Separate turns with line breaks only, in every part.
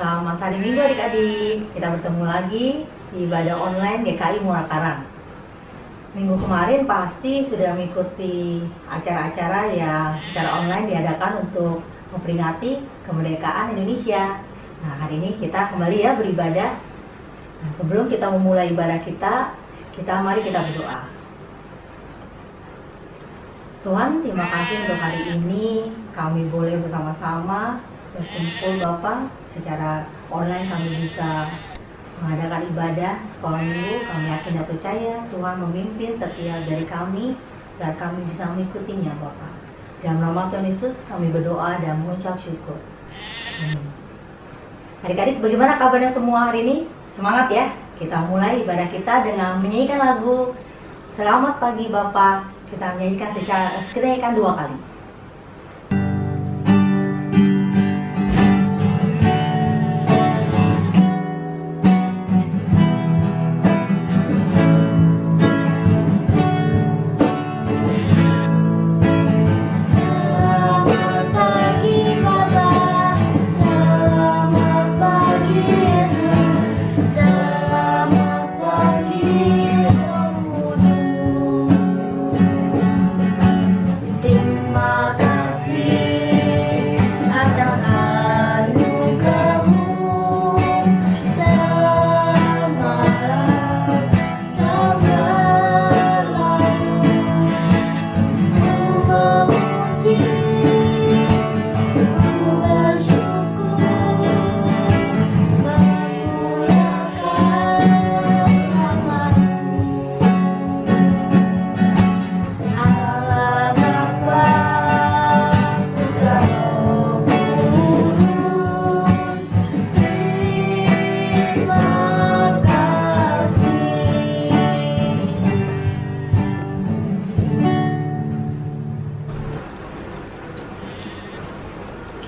Selamat hari Minggu adik-adik. Kita bertemu lagi di ibadah online GKI Muara Karang. Minggu kemarin pasti sudah mengikuti acara-acara yang secara online diadakan untuk memperingati kemerdekaan Indonesia. Nah, hari ini kita kembali ya beribadah. Nah, sebelum kita memulai ibadah kita mari kita berdoa. Tuhan, terima kasih untuk hari ini kami boleh bersama-sama berkumpul Bapak. Secara online kami bisa mengadakan ibadah sekolah minggu. Kami yakin dan percaya Tuhan memimpin setiap dari kami agar kami bisa mengikutinya Bapak. Dalam nama Tuhan Yesus kami berdoa dan mengucap syukur. Adik-adik, bagaimana kabarnya semua hari ini? Semangat ya. Kita mulai ibadah kita dengan menyanyikan lagu Selamat Pagi Bapak. Kita menyanyikan kita nyanyikan 2 kali.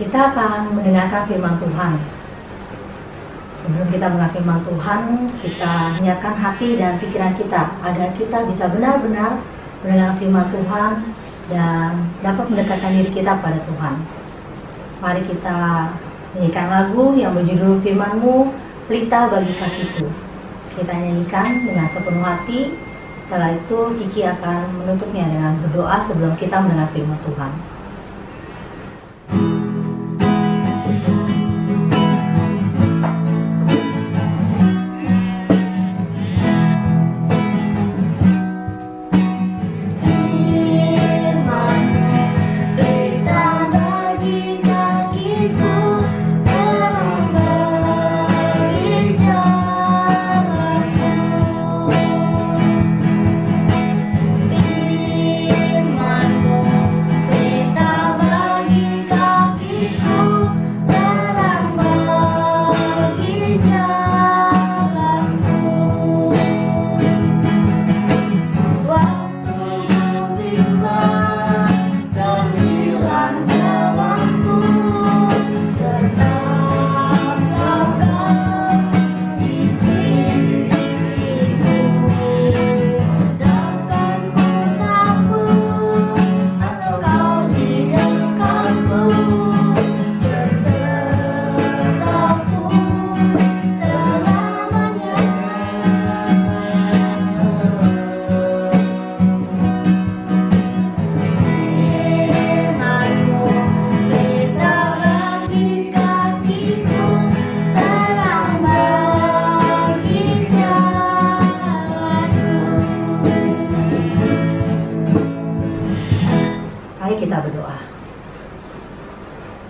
Kita akan mendengarkan firman Tuhan. Sebelum kita mendengar firman Tuhan, kita niatkan hati dan pikiran kita agar kita bisa benar-benar mendengar firman Tuhan dan dapat mendekatkan diri kita pada Tuhan. Mari kita nyanyikan lagu yang berjudul Firman-Mu, Pelita bagi kakiku. Kita nyanyikan dengan sepenuh hati. Setelah itu Cici akan menutupnya dengan berdoa sebelum kita mendengar firman Tuhan.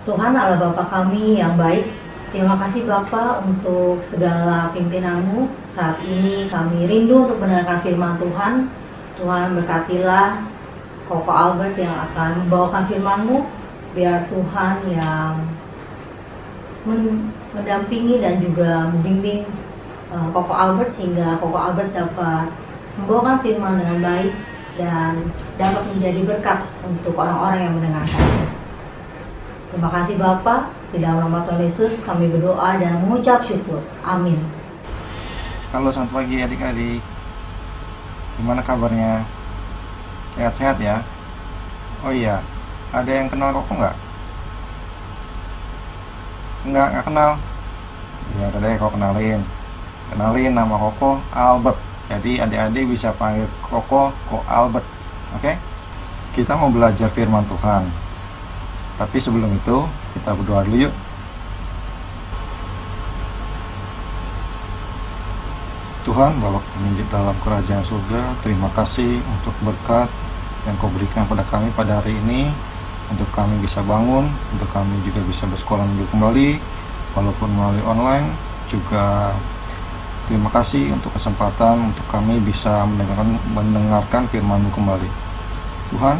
Tuhan Allah Bapa kami yang baik, terima kasih Bapa untuk segala pimpinan-Mu. Saat ini kami rindu untuk mendengarkan firman Tuhan. Tuhan berkatilah Koko Albert yang akan membawakan firman-Mu. Biar Tuhan yang mendampingi dan juga membimbing Koko Albert sehingga Koko Albert dapat membawakan firman dengan baik dan dapat menjadi berkat untuk orang-orang yang mendengarkan. Terima kasih Bapa, di dalam nama Tuhan Yesus kami berdoa dan mengucap syukur. Amin.
Halo, selamat pagi adik-adik. Gimana kabarnya? Sehat-sehat ya? Oh iya, ada yang kenal Koko nggak? Nggak kenal. Ya udah deh, kau kenalin nama Koko Albert. Jadi adik-adik bisa panggil Koko Ko Albert. Oke? Kita mau belajar firman Tuhan. Tapi sebelum itu kita berdoa dulu yuk. Tuhan, Bapa kami di dalam kerajaan surga, terima kasih untuk berkat yang kau berikan pada kami pada hari ini, untuk kami bisa bangun, untuk kami juga bisa bersekolah minggu kembali walaupun melalui online. Juga terima kasih untuk kesempatan untuk kami bisa mendengarkan firman-Mu kembali. Tuhan,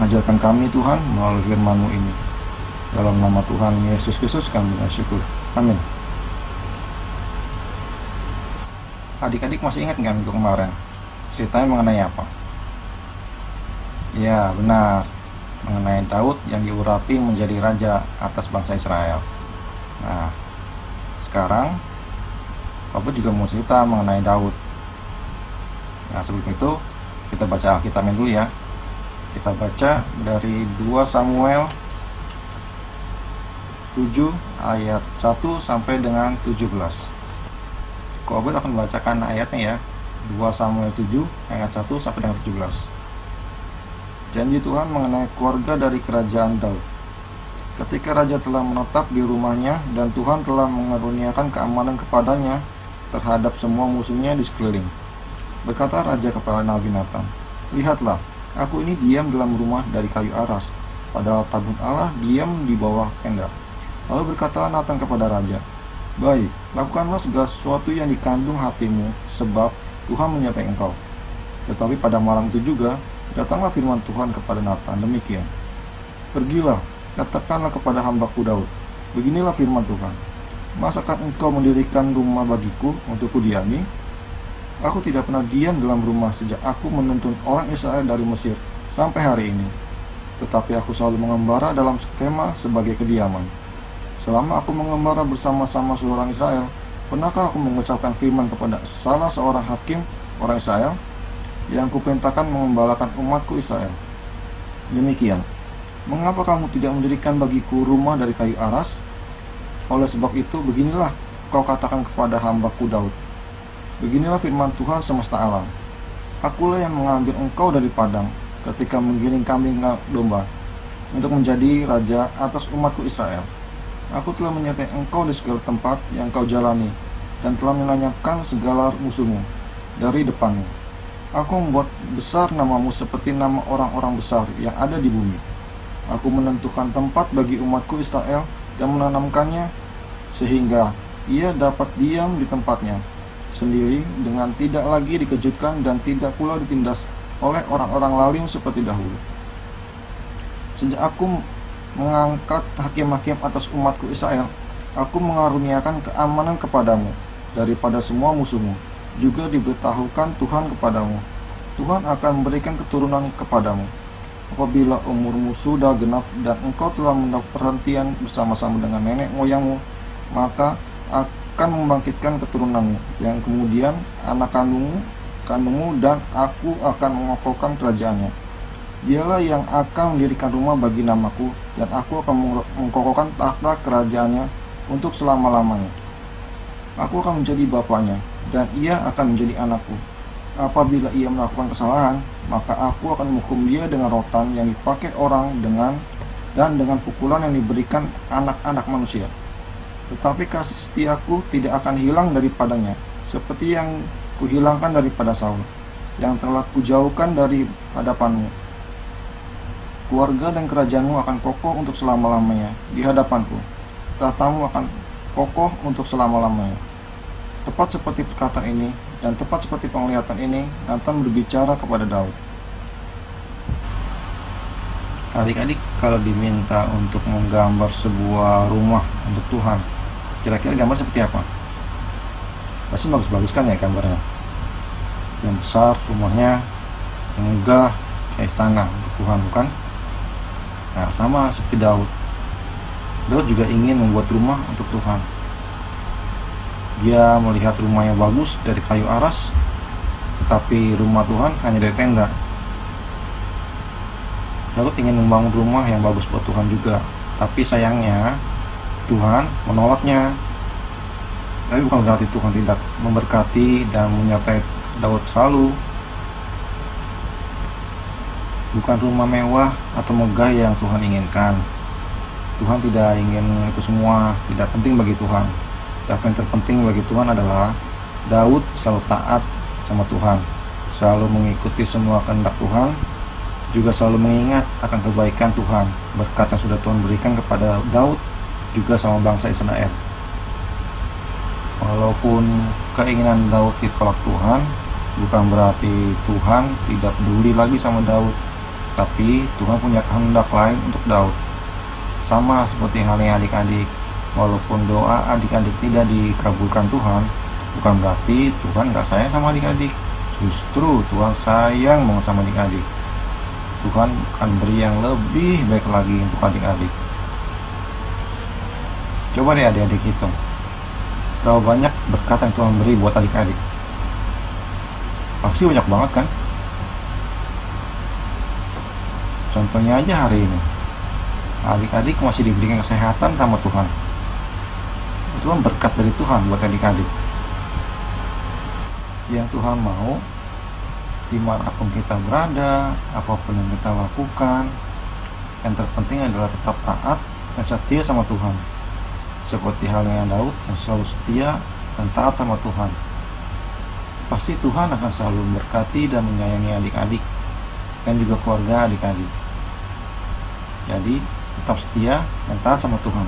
ajarkan kami Tuhan melalui firman-Mu ini. Dalam nama Tuhan Yesus Kristus kami bersyukur. Amin. Adik-adik masih ingat nggak minggu kemarin ceritanya mengenai apa? Ya benar, mengenai Daud yang diurapi menjadi raja atas bangsa Israel. Nah, sekarang Bapak juga mau cerita mengenai Daud. Nah, sebelum itu kita baca Alkitabnya dulu ya. Kita baca dari 2 Samuel 7 ayat 1 sampai dengan 17. Kobet akan membacakan ayatnya ya. 2 Samuel 7 ayat 1 sampai dengan 17. Janji Tuhan mengenai keluarga dari kerajaan Daud. Ketika raja telah menetap di rumahnya dan Tuhan telah mengaruniakan keamanan kepadanya terhadap semua musuhnya di sekeliling, berkata raja kepada Nabi Nathan, "Lihatlah, aku ini diam dalam rumah dari kayu aras, padahal tabut Allah diam di bawah tenda." Lalu berkatalah Nathan kepada raja, "Baik, lakukanlah segala sesuatu yang dikandung hatimu, sebab Tuhan menyertai engkau." Tetapi pada malam itu juga, datanglah firman Tuhan kepada Nathan demikian, "Pergilah, katakanlah kepada hambaku Daud, beginilah firman Tuhan, masakan engkau mendirikan rumah bagiku untuk kudiami? Aku tidak pernah diam dalam rumah sejak aku menuntun orang Israel dari Mesir sampai hari ini. Tetapi aku selalu mengembara dalam skema sebagai kediaman. Selama aku mengembara bersama-sama seluruh orang Israel, pernahkah aku mengucapkan firman kepada salah seorang hakim orang Israel yang kuperintahkan mengembalakan umatku Israel? Demikian, mengapa kamu tidak mendirikan bagiku rumah dari kayu aras? Oleh sebab itu, beginilah kau katakan kepada hambaku Daud, beginilah firman Tuhan semesta alam, akulah yang mengambil engkau dari padang ketika menggiring kambing domba untuk menjadi raja atas umatku Israel. Aku telah menyertai engkau di segala tempat yang kau jalani dan telah melenyapkan segala musuhmu dari depanmu. Aku membuat besar namamu seperti nama orang-orang besar yang ada di bumi. Aku menentukan tempat bagi umatku Israel dan menanamkannya sehingga ia dapat diam di tempatnya sendiri dengan tidak lagi dikejutkan dan tidak pula ditindas oleh orang-orang lalim seperti dahulu. Sejak aku mengangkat hakim-hakim atas umatku Israel, aku mengaruniakan keamanan kepadamu daripada semua musuhmu. Juga diberitahukan Tuhan kepadamu, Tuhan akan memberikan keturunan kepadamu. Apabila umurmu sudah genap dan engkau telah mendapat perhentian bersama-sama dengan nenek moyangmu, maka akan membangkitkan keturunanmu yang kemudian anak kandungmu dan aku akan mengokohkan kerajaannya. Dialah yang akan mendirikan rumah bagi namaku, dan aku akan mengkokohkan tahta kerajaannya untuk selama-lamanya. Aku akan menjadi bapaknya, dan ia akan menjadi anakku. Apabila ia melakukan kesalahan, maka aku akan menghukum dia dengan rotan yang dipakai orang dan dengan pukulan yang diberikan anak-anak manusia. Tetapi kasih setiaku tidak akan hilang daripadanya, seperti yang kuhilangkan daripada Saul, yang telah kujauhkan dari hadapanmu. Keluarga dan kerajaanmu akan kokoh untuk selama-lamanya di hadapanku. Tahtamu akan kokoh untuk selama-lamanya." Tepat seperti perkataan ini dan tepat seperti penglihatan ini, Nathan berbicara kepada Daud. Adik-adik, kalau diminta untuk menggambar sebuah rumah untuk Tuhan, kira-kira gambar seperti apa? Pasti bagus-bagus kan ya gambarnya, yang besar rumahnya, yang megah kayak istana untuk Tuhan, bukan? Nah, sama seperti Daud juga ingin membuat rumah untuk Tuhan. Dia melihat rumah yang bagus dari kayu aras, tetapi rumah Tuhan hanya dari tenda. Daud ingin membangun rumah yang bagus buat Tuhan juga, tapi sayangnya Tuhan menolaknya. Tapi bukan berarti Tuhan tidak memberkati dan menyertai Daud selalu. Bukan rumah mewah atau megah yang Tuhan inginkan. Tuhan tidak ingin itu semua, tidak penting bagi Tuhan. Tapi yang terpenting bagi Tuhan adalah Daud selalu taat sama Tuhan, selalu mengikuti semua kehendak Tuhan, juga selalu mengingat akan kebaikan Tuhan, berkat yang sudah Tuhan berikan kepada Daud juga sama bangsa Israel. Walaupun keinginan Daud ditolak Tuhan, bukan berarti Tuhan tidak peduli lagi sama Daud, tapi Tuhan punya kehendak lain untuk Daud. Sama seperti halnya adik-adik, walaupun doa adik-adik tidak dikabulkan Tuhan, bukan berarti Tuhan gak sayang sama adik-adik. Justru Tuhan sayang banget sama adik-adik. Tuhan akan beri yang lebih baik lagi untuk adik-adik. Coba deh adik-adik hitung, berapa banyak berkat yang Tuhan beri buat adik-adik? Pasti banyak banget kan? Contohnya aja hari ini, adik-adik masih diberikan kesehatan sama Tuhan. Itu kan berkat dari Tuhan buat adik-adik. Yang Tuhan mau, dimanapun kita berada, apapun yang kita lakukan, yang terpenting adalah tetap taat dan setia sama Tuhan. Seperti halnya Daud yang selalu setia dan taat sama Tuhan. Pasti Tuhan akan selalu memberkati dan menyayangi adik-adik dan juga keluarga adik-adik. Jadi tetap setia dan taat sama Tuhan.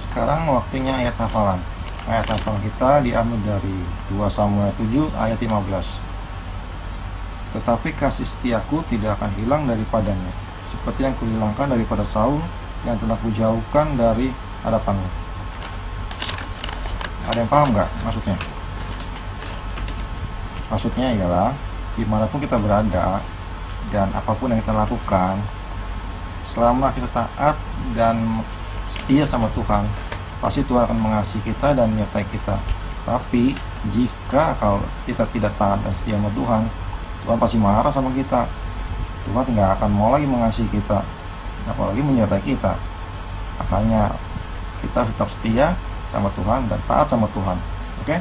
Sekarang waktunya ayat hafalan. Ayat hafalan kita diambil dari 2 Samuel 7 ayat 15. Tetapi kasih setiaku tidak akan hilang daripadanya, seperti yang kuhilangkan daripada Saul yang telah kujauhkan dari hadapanmu. Ada yang paham nggak maksudnya? Maksudnya ialah dimanapun kita berada dan apapun yang kita lakukan, selama kita taat dan setia sama Tuhan, pasti Tuhan akan mengasihi kita dan menyertai kita. Tapi jika kalau kita tidak taat dan setia sama Tuhan, Tuhan pasti marah sama kita. Tuhan nggak akan mau lagi mengasihi kita, apalagi menyertai kita. Makanya kita tetap setia sama Tuhan dan taat sama Tuhan. Oke?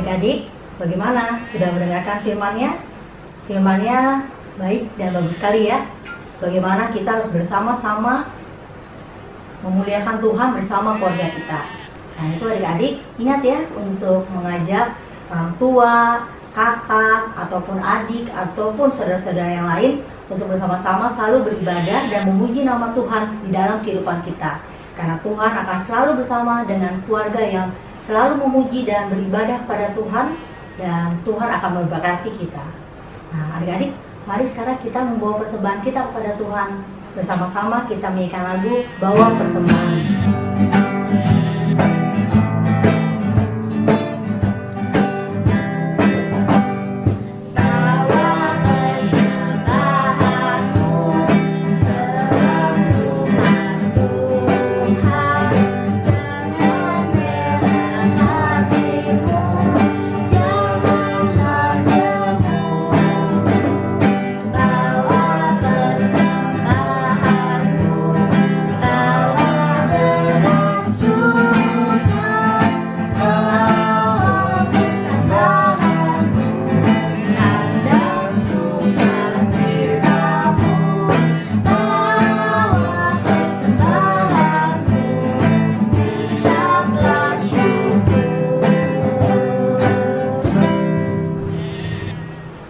Adik-adik, bagaimana? Sudah mendengarkan firman-Nya? Firman-Nya baik dan bagus sekali ya. Bagaimana kita harus bersama-sama memuliakan Tuhan bersama keluarga kita. Nah itu adik-adik, ingat ya untuk mengajak orang tua, kakak, ataupun adik, ataupun saudara-saudara yang lain untuk bersama-sama selalu beribadah dan memuji nama Tuhan di dalam kehidupan kita. Karena Tuhan akan selalu bersama dengan keluarga yang selalu memuji dan beribadah kepada Tuhan, dan Tuhan akan memberkati kita. Nah adik-adik, mari sekarang kita membawa persembahan kita kepada Tuhan. Bersama-sama kita menyanyikan lagu Bawa Persembahan.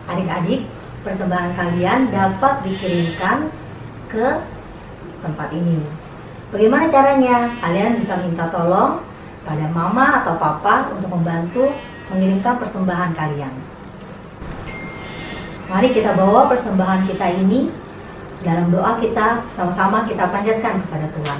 Adik-adik, persembahan kalian dapat dikirimkan ke tempat ini. Bagaimana caranya? Kalian bisa minta tolong pada mama atau papa untuk membantu mengirimkan persembahan kalian. Mari kita bawa persembahan kita ini dalam doa kita, sama-sama kita panjatkan kepada Tuhan.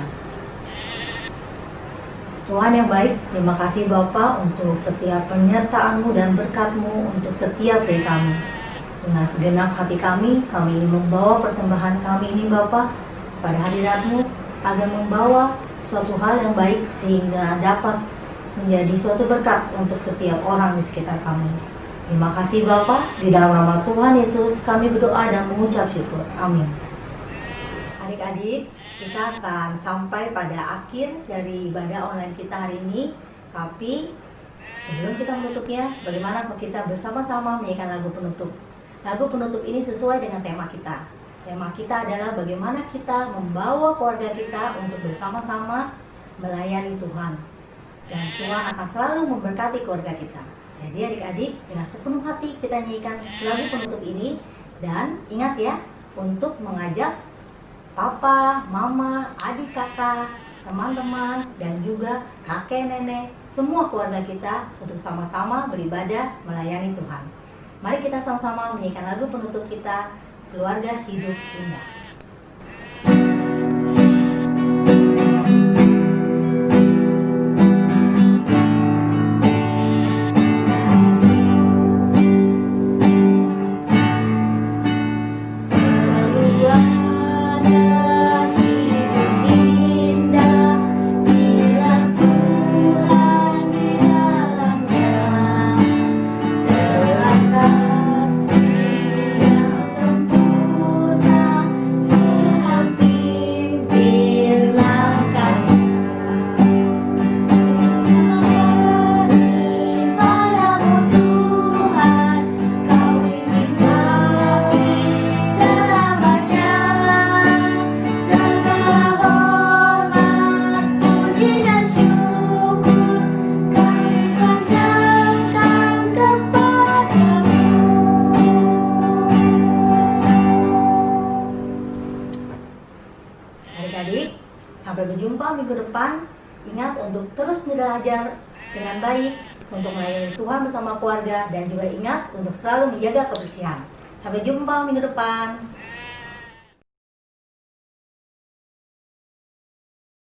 Tuhan yang baik, terima kasih Bapa untuk setiap penyertaan-Mu dan berkat-Mu untuk setiap dari kami. Dengan segenap hati kami ingin membawa persembahan kami ini Bapa pada hadirat-Mu, agar membawa suatu hal yang baik sehingga dapat menjadi suatu berkat untuk setiap orang di sekitar kami. Terima kasih Bapa, di dalam nama Tuhan Yesus kami berdoa dan mengucap syukur. Amin. Adik-adik, kita akan sampai pada akhir dari ibadah online kita hari ini. Tapi sebelum kita menutupnya, bagaimana kalau kita bersama-sama menyanyikan lagu penutup. Lagu penutup ini sesuai dengan tema kita. Tema kita adalah bagaimana kita membawa keluarga kita untuk bersama-sama melayani Tuhan. Dan Tuhan akan selalu memberkati keluarga kita. Jadi adik-adik, dengan sepenuh hati kita nyanyikan lagu penutup ini. Dan ingat ya, untuk mengajak papa, mama, adik kakak, teman-teman, dan juga kakek nenek, semua keluarga kita untuk sama-sama beribadah melayani Tuhan. Mari kita sama-sama menyanyikan lagu penutup kita, Keluarga Hidup Indah. Adik-adik, sampai berjumpa minggu depan. Ingat untuk terus belajar dengan baik, untuk melayani Tuhan bersama keluarga, dan juga ingat untuk selalu menjaga kebersihan. Sampai jumpa minggu depan.